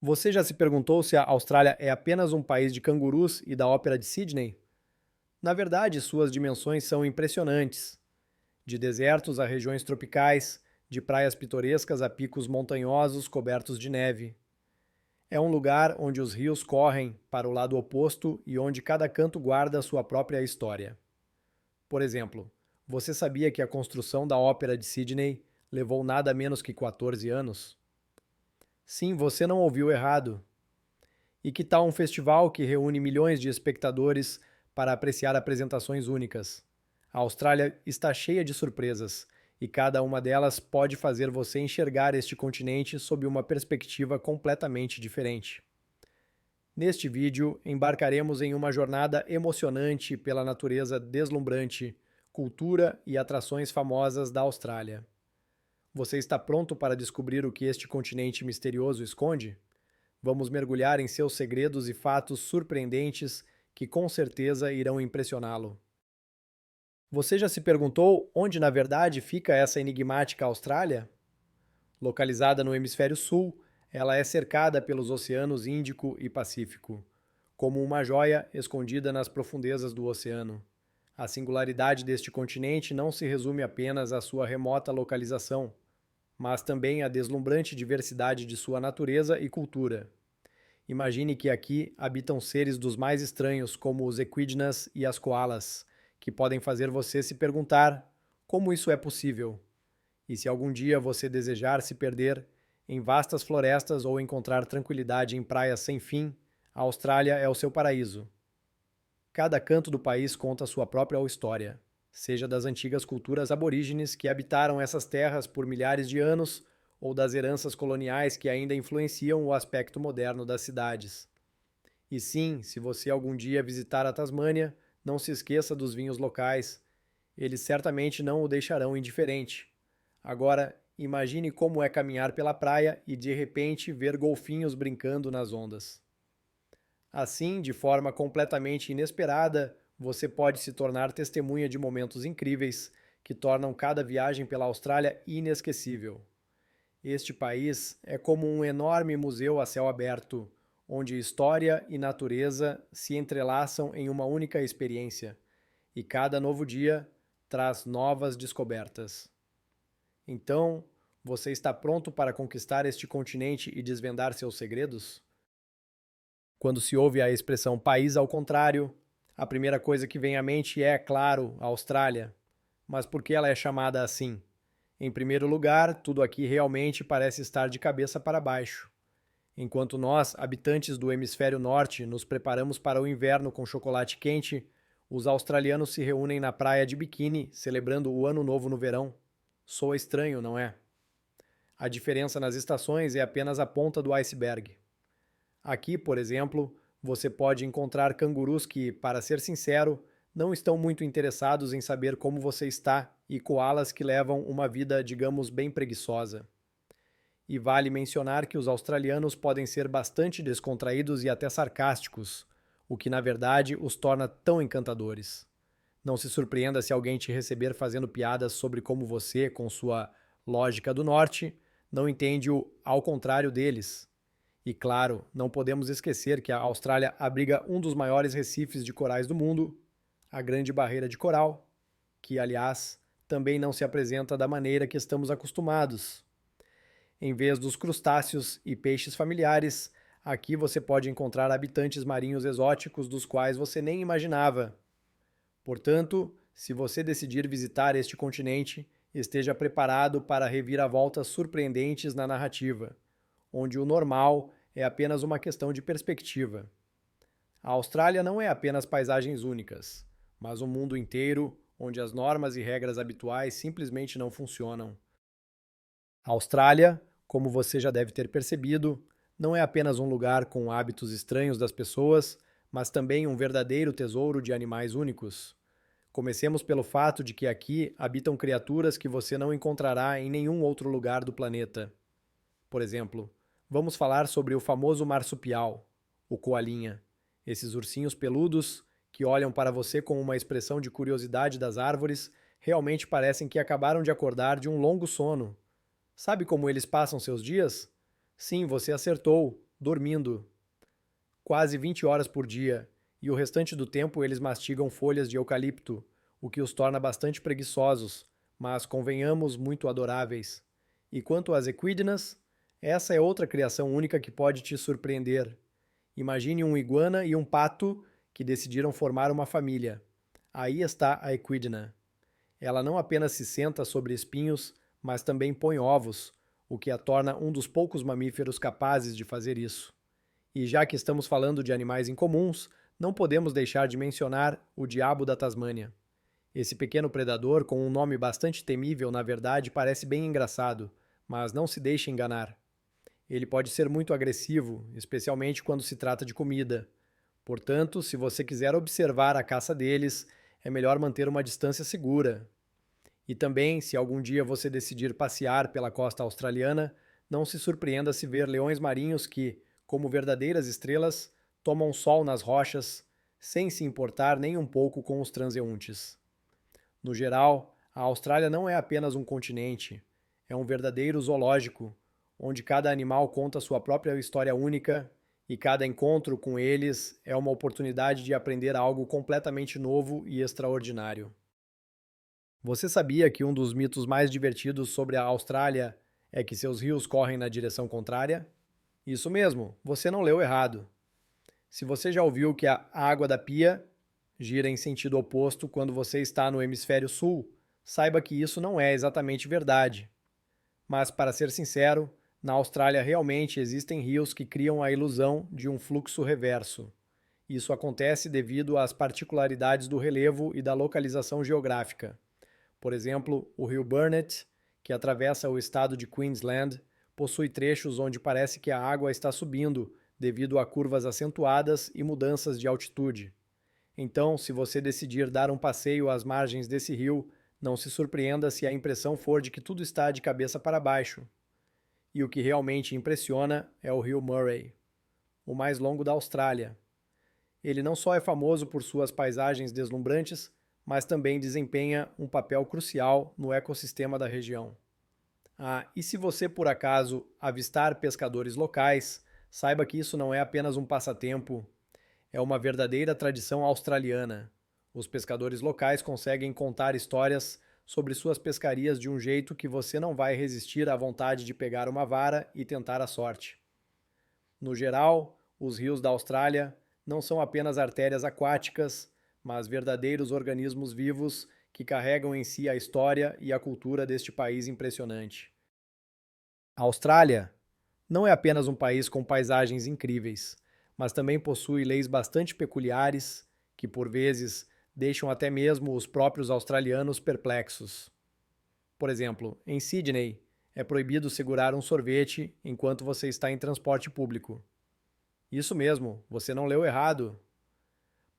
Você já se perguntou se a Austrália é apenas um país de cangurus e da Ópera de Sydney? Na verdade, suas dimensões são impressionantes. De desertos a regiões tropicais, de praias pitorescas a picos montanhosos cobertos de neve. É um lugar onde os rios correm para o lado oposto e onde cada canto guarda sua própria história. Por exemplo, você sabia que a construção da Ópera de Sydney levou nada menos que 14 anos? Sim, você não ouviu errado. E que tal um festival que reúne milhões de espectadores para apreciar apresentações únicas? A Austrália está cheia de surpresas, e cada uma delas pode fazer você enxergar este continente sob uma perspectiva completamente diferente. Neste vídeo, embarcaremos em uma jornada emocionante pela natureza deslumbrante, cultura e atrações famosas da Austrália. Você está pronto para descobrir o que este continente misterioso esconde? Vamos mergulhar em seus segredos e fatos surpreendentes que com certeza irão impressioná-lo. Você já se perguntou onde na verdade fica essa enigmática Austrália? Localizada no hemisfério sul, ela é cercada pelos oceanos Índico e Pacífico, como uma joia escondida nas profundezas do oceano. A singularidade deste continente não se resume apenas à sua remota localização, mas também à deslumbrante diversidade de sua natureza e cultura. Imagine que aqui habitam seres dos mais estranhos, como os equidnas e as koalas, que podem fazer você se perguntar como isso é possível. E se algum dia você desejar se perder em vastas florestas ou encontrar tranquilidade em praias sem fim, a Austrália é o seu paraíso. Cada canto do país conta sua própria história, seja das antigas culturas aborígenes que habitaram essas terras por milhares de anos, ou das heranças coloniais que ainda influenciam o aspecto moderno das cidades. E sim, se você algum dia visitar a Tasmânia, não se esqueça dos vinhos locais. Eles certamente não o deixarão indiferente. Agora, imagine como é caminhar pela praia e de repente ver golfinhos brincando nas ondas. Assim, de forma completamente inesperada, você pode se tornar testemunha de momentos incríveis que tornam cada viagem pela Austrália inesquecível. Este país é como um enorme museu a céu aberto, onde história e natureza se entrelaçam em uma única experiência, e cada novo dia traz novas descobertas. Então, você está pronto para conquistar este continente e desvendar seus segredos? Quando se ouve a expressão país ao contrário, a primeira coisa que vem à mente é, claro, a Austrália. Mas por que ela é chamada assim? Em primeiro lugar, tudo aqui realmente parece estar de cabeça para baixo. Enquanto nós, habitantes do hemisfério norte, nos preparamos para o inverno com chocolate quente, os australianos se reúnem na praia de biquíni, celebrando o Ano Novo no verão. Soa estranho, não é? A diferença nas estações é apenas a ponta do iceberg. Aqui, por exemplo, você pode encontrar cangurus que, para ser sincero, não estão muito interessados em saber como você está e koalas que levam uma vida, digamos, bem preguiçosa. E vale mencionar que os australianos podem ser bastante descontraídos e até sarcásticos, o que na verdade os torna tão encantadores. Não se surpreenda se alguém te receber fazendo piadas sobre como você, com sua lógica do norte, não entende o ao contrário deles. E claro, não podemos esquecer que a Austrália abriga um dos maiores recifes de corais do mundo, a Grande Barreira de Coral, que, aliás, também não se apresenta da maneira que estamos acostumados. Em vez dos crustáceos e peixes familiares, aqui você pode encontrar habitantes marinhos exóticos dos quais você nem imaginava. Portanto, se você decidir visitar este continente, esteja preparado para reviravoltas surpreendentes na narrativa, onde o normal é apenas uma questão de perspectiva. A Austrália não é apenas paisagens únicas, mas um mundo inteiro onde as normas e regras habituais simplesmente não funcionam. A Austrália, como você já deve ter percebido, não é apenas um lugar com hábitos estranhos das pessoas, mas também um verdadeiro tesouro de animais únicos. Comecemos pelo fato de que aqui habitam criaturas que você não encontrará em nenhum outro lugar do planeta. Por exemplo, vamos falar sobre o famoso marsupial, o coalinha. Esses ursinhos peludos que olham para você com uma expressão de curiosidade das árvores realmente parecem que acabaram de acordar de um longo sono. Sabe como eles passam seus dias? Sim, você acertou. dormindo, quase 20 horas por dia, e o restante do tempo eles mastigam folhas de eucalipto, o que os torna bastante preguiçosos, mas convenhamos muito adoráveis. E quanto às equidnas, essa é outra criação única que pode te surpreender. Imagine um iguana e um pato que decidiram formar uma família. Aí está a equidna. Ela não apenas se senta sobre espinhos, mas também põe ovos, o que a torna um dos poucos mamíferos capazes de fazer isso. E já que estamos falando de animais incomuns, não podemos deixar de mencionar o diabo da Tasmânia. Esse pequeno predador, com um nome bastante temível, na verdade parece bem engraçado, mas não se deixe enganar. Ele pode ser muito agressivo, especialmente quando se trata de comida. Portanto, se você quiser observar a caça deles, é melhor manter uma distância segura. E também, se algum dia você decidir passear pela costa australiana, não se surpreenda se ver leões marinhos que, como verdadeiras estrelas, tomam sol nas rochas, sem se importar nem um pouco com os transeuntes. No geral, a Austrália não é apenas um continente, é um verdadeiro zoológico, onde cada animal conta sua própria história única e cada encontro com eles é uma oportunidade de aprender algo completamente novo e extraordinário. Você sabia que um dos mitos mais divertidos sobre a Austrália é que seus rios correm na direção contrária? Isso mesmo, você não leu errado. Se você já ouviu que a água da pia gira em sentido oposto quando você está no hemisfério sul, saiba que isso não é exatamente verdade. Mas, para ser sincero, na Austrália realmente existem rios que criam a ilusão de um fluxo reverso. Isso acontece devido às particularidades do relevo e da localização geográfica. Por exemplo, o rio Burnett, que atravessa o estado de Queensland, possui trechos onde parece que a água está subindo devido a curvas acentuadas e mudanças de altitude. Então, se você decidir dar um passeio às margens desse rio, não se surpreenda se a impressão for de que tudo está de cabeça para baixo. E o que realmente impressiona é o rio Murray, o mais longo da Austrália. Ele não só é famoso por suas paisagens deslumbrantes, mas também desempenha um papel crucial no ecossistema da região. Ah, e se você por acaso avistar pescadores locais, saiba que isso não é apenas um passatempo, é uma verdadeira tradição australiana. Os pescadores locais conseguem contar histórias sobre suas pescarias de um jeito que você não vai resistir à vontade de pegar uma vara e tentar a sorte. No geral, os rios da Austrália não são apenas artérias aquáticas, mas verdadeiros organismos vivos que carregam em si a história e a cultura deste país impressionante. A Austrália não é apenas um país com paisagens incríveis, mas também possui leis bastante peculiares que, por vezes, deixam até mesmo os próprios australianos perplexos. Por exemplo, em Sydney, é proibido segurar um sorvete enquanto você está em transporte público. Isso mesmo, você não leu errado.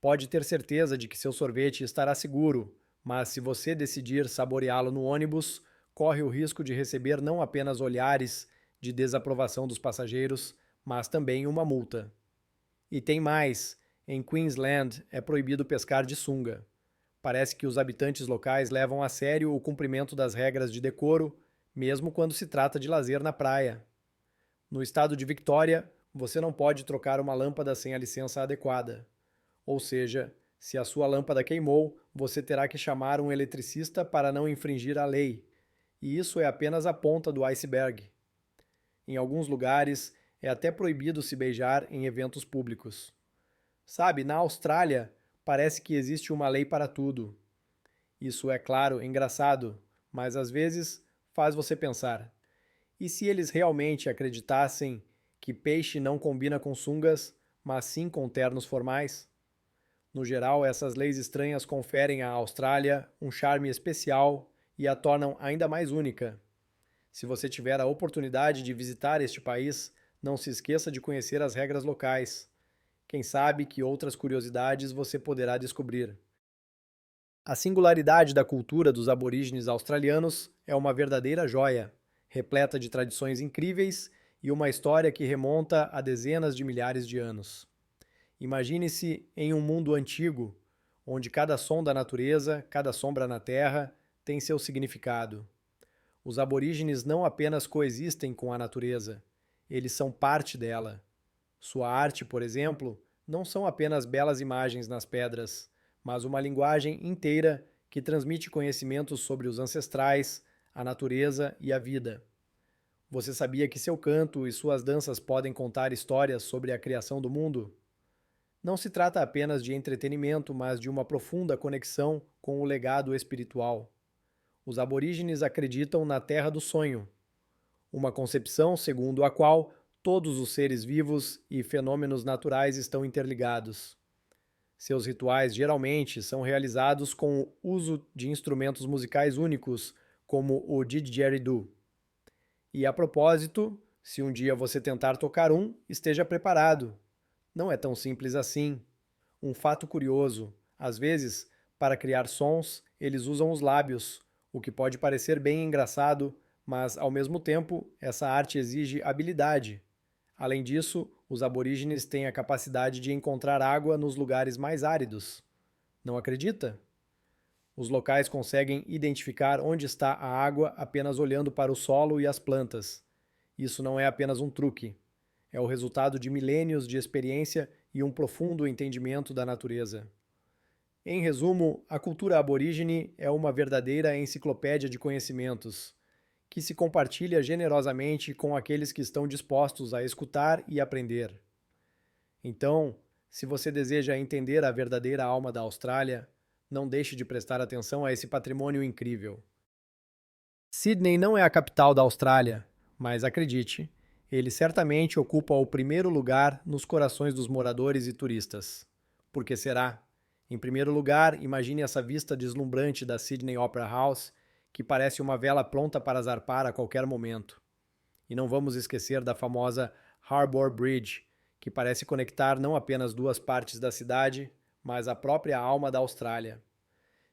Pode ter certeza de que seu sorvete estará seguro, mas se você decidir saboreá-lo no ônibus, corre o risco de receber não apenas olhares de desaprovação dos passageiros, mas também uma multa. E tem mais: em Queensland é proibido pescar de sunga. Parece que os habitantes locais levam a sério o cumprimento das regras de decoro, mesmo quando se trata de lazer na praia. No estado de Victoria, você não pode trocar uma lâmpada sem a licença adequada. Ou seja, se a sua lâmpada queimou, você terá que chamar um eletricista para não infringir a lei. E isso é apenas a ponta do iceberg. Em alguns lugares, é até proibido se beijar em eventos públicos. Sabe, na Austrália, parece que existe uma lei para tudo. Isso é, claro, engraçado, mas às vezes faz você pensar. E se eles realmente acreditassem que peixe não combina com sungas, mas sim com ternos formais? No geral, essas leis estranhas conferem à Austrália um charme especial e a tornam ainda mais única. Se você tiver a oportunidade de visitar este país, não se esqueça de conhecer as regras locais. Quem sabe que outras curiosidades você poderá descobrir. A singularidade da cultura dos aborígenes australianos é uma verdadeira joia, repleta de tradições incríveis e uma história que remonta a dezenas de milhares de anos. Imagine-se em um mundo antigo, onde cada som da natureza, cada sombra na terra, tem seu significado. Os aborígenes não apenas coexistem com a natureza, eles são parte dela. Sua arte, por exemplo, não são apenas belas imagens nas pedras, mas uma linguagem inteira que transmite conhecimentos sobre os ancestrais, a natureza e a vida. Você sabia que seu canto e suas danças podem contar histórias sobre a criação do mundo? Não se trata apenas de entretenimento, mas de uma profunda conexão com o legado espiritual. Os aborígenes acreditam na Terra do Sonho, uma concepção segundo a qual todos os seres vivos e fenômenos naturais estão interligados. Seus rituais geralmente são realizados com o uso de instrumentos musicais únicos, como o didgeridoo. E a propósito, se um dia você tentar tocar um, esteja preparado. Não é tão simples assim. Um fato curioso: às vezes, para criar sons, eles usam os lábios, o que pode parecer bem engraçado, mas ao mesmo tempo, essa arte exige habilidade. Além disso, os aborígenes têm a capacidade de encontrar água nos lugares mais áridos. Não acredita? Os locais conseguem identificar onde está a água apenas olhando para o solo e as plantas. Isso não é apenas um truque. É o resultado de milênios de experiência e um profundo entendimento da natureza. Em resumo, a cultura aborígene é uma verdadeira enciclopédia de conhecimentos, que se compartilha generosamente com aqueles que estão dispostos a escutar e aprender. Então, se você deseja entender a verdadeira alma da Austrália, não deixe de prestar atenção a esse patrimônio incrível. Sydney não é a capital da Austrália, mas acredite, ele certamente ocupa o primeiro lugar nos corações dos moradores e turistas. Por que será? Em primeiro lugar, imagine essa vista deslumbrante da Sydney Opera House, que parece uma vela pronta para zarpar a qualquer momento. E não vamos esquecer da famosa Harbour Bridge, que parece conectar não apenas duas partes da cidade, mas a própria alma da Austrália.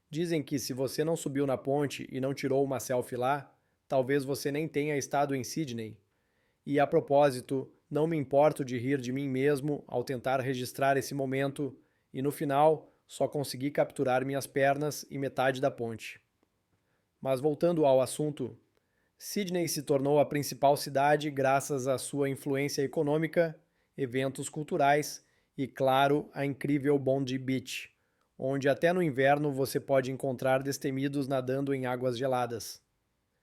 Dizem que se você não subiu na ponte e não tirou uma selfie lá, talvez você nem tenha estado em Sydney. E a propósito, não me importo de rir de mim mesmo ao tentar registrar esse momento e no final só consegui capturar minhas pernas e metade da ponte. Mas voltando ao assunto, Sydney se tornou a principal cidade graças à sua influência econômica, eventos culturais e, claro, a incrível Bondi Beach, onde até no inverno você pode encontrar destemidos nadando em águas geladas.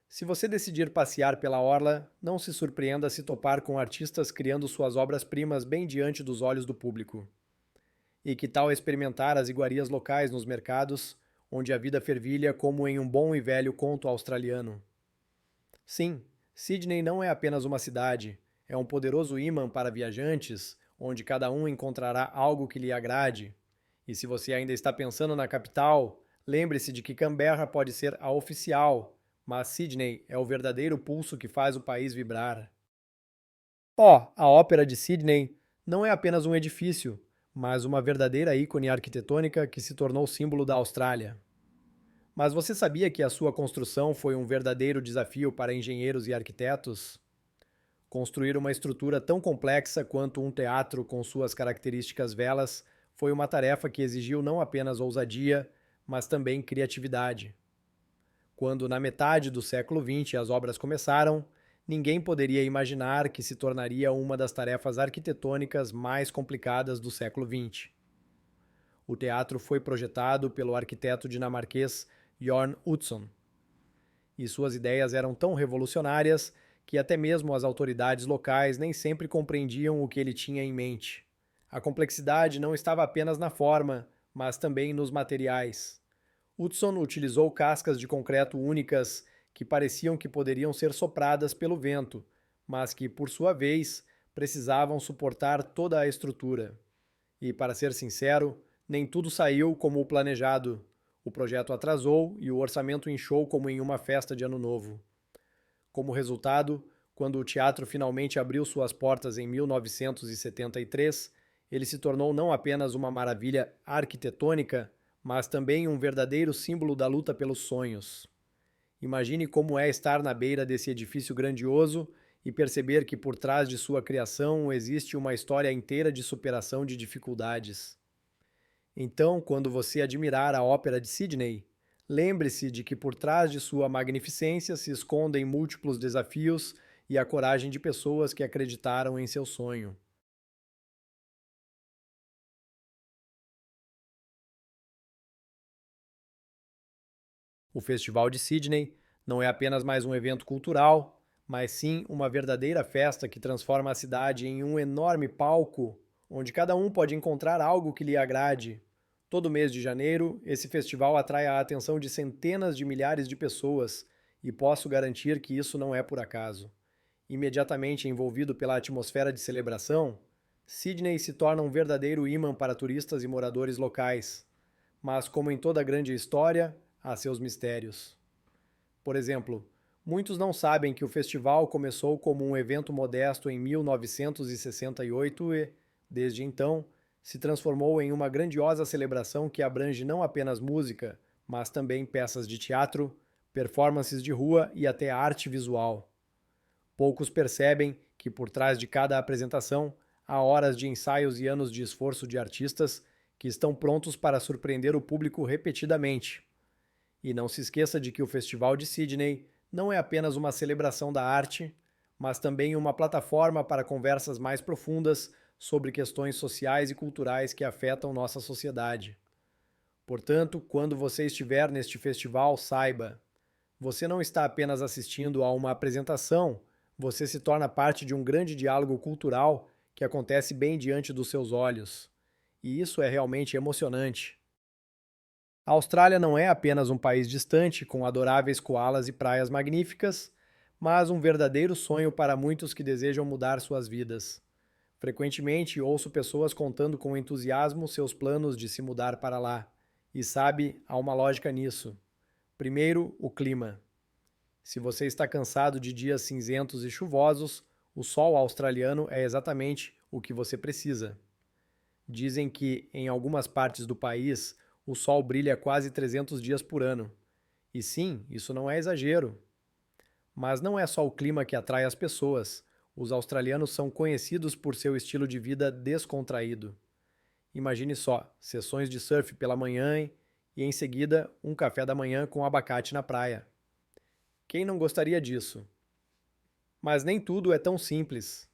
Se você decidir passear pela orla, não se surpreenda se topar com artistas criando suas obras-primas bem diante dos olhos do público. E que tal experimentar as iguarias locais nos mercados, onde a vida fervilha como em um bom e velho conto australiano? Sim, Sydney não é apenas uma cidade, é um poderoso imã para viajantes, onde cada um encontrará algo que lhe agrade. E se você ainda está pensando na capital, lembre-se de que Canberra pode ser a oficial, mas Sydney é o verdadeiro pulso que faz o país vibrar. A Ópera de Sydney não é apenas um edifício, mas uma verdadeira ícone arquitetônica que se tornou símbolo da Austrália. Mas você sabia que a sua construção foi um verdadeiro desafio para engenheiros e arquitetos? Construir uma estrutura tão complexa quanto um teatro com suas características velas foi uma tarefa que exigiu não apenas ousadia, mas também criatividade. Quando, na metade do século XX, as obras começaram, ninguém poderia imaginar que se tornaria uma das tarefas arquitetônicas mais complicadas do século XX. O teatro foi projetado pelo arquiteto dinamarquês Jorn Utzon, e suas ideias eram tão revolucionárias que até mesmo as autoridades locais nem sempre compreendiam o que ele tinha em mente. A complexidade não estava apenas na forma, mas também nos materiais. Utzon utilizou cascas de concreto únicas que pareciam que poderiam ser sopradas pelo vento, mas que, por sua vez, precisavam suportar toda a estrutura. E, para ser sincero, nem tudo saiu como o planejado. O projeto atrasou e o orçamento inchou como em uma festa de Ano Novo. Como resultado, quando o teatro finalmente abriu suas portas em 1973, ele se tornou não apenas uma maravilha arquitetônica, mas também um verdadeiro símbolo da luta pelos sonhos. Imagine como é estar na beira desse edifício grandioso e perceber que por trás de sua criação existe uma história inteira de superação de dificuldades. Então, quando você admirar a Ópera de Sydney, lembre-se de que por trás de sua magnificência se escondem múltiplos desafios e a coragem de pessoas que acreditaram em seu sonho. O Festival de Sydney não é apenas mais um evento cultural, mas sim uma verdadeira festa que transforma a cidade em um enorme palco onde cada um pode encontrar algo que lhe agrade. Todo mês de janeiro, esse festival atrai a atenção de centenas de milhares de pessoas e posso garantir que isso não é por acaso. Imediatamente envolvido pela atmosfera de celebração, Sydney se torna um verdadeiro imã para turistas e moradores locais. Mas, como em toda grande história, há seus mistérios. Por exemplo, muitos não sabem que o festival começou como um evento modesto em 1968 e, desde então, se transformou em uma grandiosa celebração que abrange não apenas música, mas também peças de teatro, performances de rua e até arte visual. Poucos percebem que por trás de cada apresentação há horas de ensaios e anos de esforço de artistas que estão prontos para surpreender o público repetidamente. E não se esqueça de que o Festival de Sydney não é apenas uma celebração da arte, mas também uma plataforma para conversas mais profundas sobre questões sociais e culturais que afetam nossa sociedade. Portanto, quando você estiver neste festival, saiba, você não está apenas assistindo a uma apresentação, você se torna parte de um grande diálogo cultural que acontece bem diante dos seus olhos. E isso é realmente emocionante. A Austrália não é apenas um país distante, com adoráveis koalas e praias magníficas, mas um verdadeiro sonho para muitos que desejam mudar suas vidas. Frequentemente ouço pessoas contando com entusiasmo seus planos de se mudar para lá. E sabe, há uma lógica nisso. Primeiro, o clima. Se você está cansado de dias cinzentos e chuvosos, o sol australiano é exatamente o que você precisa. Dizem que, em algumas partes do país, o sol brilha quase 300 dias por ano. E sim, isso não é exagero. Mas não é só o clima que atrai as pessoas. Os australianos são conhecidos por seu estilo de vida descontraído. Imagine só, sessões de surf pela manhã e em seguida um café da manhã com abacate na praia. Quem não gostaria disso? Mas nem tudo é tão simples.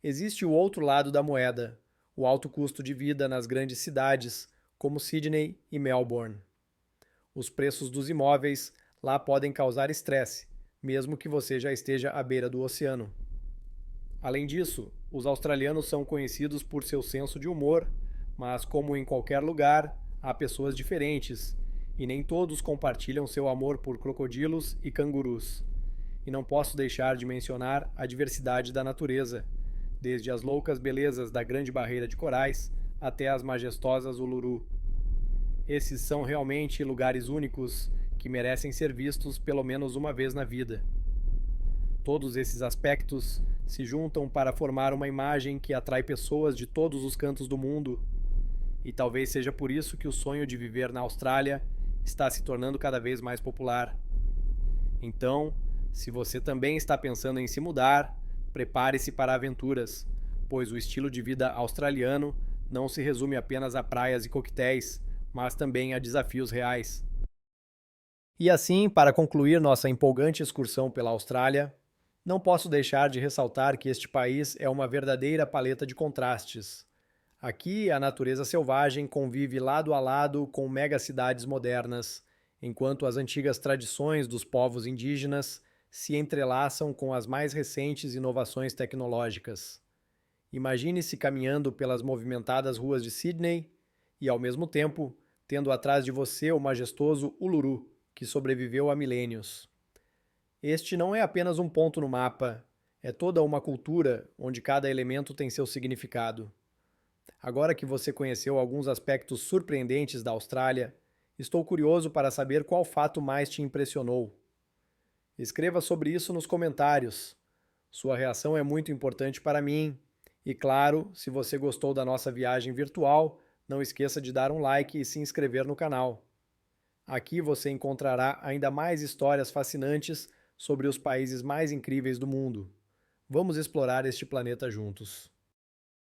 Existe o outro lado da moeda, o alto custo de vida nas grandes cidades, como Sydney e Melbourne. Os preços dos imóveis lá podem causar estresse, mesmo que você já esteja à beira do oceano. Além disso, os australianos são conhecidos por seu senso de humor, mas como em qualquer lugar, há pessoas diferentes, e nem todos compartilham seu amor por crocodilos e cangurus. E não posso deixar de mencionar a diversidade da natureza, desde as loucas belezas da Grande Barreira de Corais até as majestosas Uluru. Esses são realmente lugares únicos que merecem ser vistos pelo menos uma vez na vida. Todos esses aspectos se juntam para formar uma imagem que atrai pessoas de todos os cantos do mundo, e talvez seja por isso que o sonho de viver na Austrália está se tornando cada vez mais popular. Então, se você também está pensando em se mudar, prepare-se para aventuras, pois o estilo de vida australiano não se resume apenas a praias e coquetéis, mas também a desafios reais. E assim, para concluir nossa empolgante excursão pela Austrália, não posso deixar de ressaltar que este país é uma verdadeira paleta de contrastes. Aqui, a natureza selvagem convive lado a lado com megacidades modernas, enquanto as antigas tradições dos povos indígenas se entrelaçam com as mais recentes inovações tecnológicas. Imagine-se caminhando pelas movimentadas ruas de Sydney e, ao mesmo tempo, tendo atrás de você o majestoso Uluru, que sobreviveu há milênios. Este não é apenas um ponto no mapa, é toda uma cultura onde cada elemento tem seu significado. Agora que você conheceu alguns aspectos surpreendentes da Austrália, estou curioso para saber qual fato mais te impressionou. Escreva sobre isso nos comentários. Sua reação é muito importante para mim. E claro, se você gostou da nossa viagem virtual, não esqueça de dar um like e se inscrever no canal. Aqui você encontrará ainda mais histórias fascinantes sobre os países mais incríveis do mundo. Vamos explorar este planeta juntos.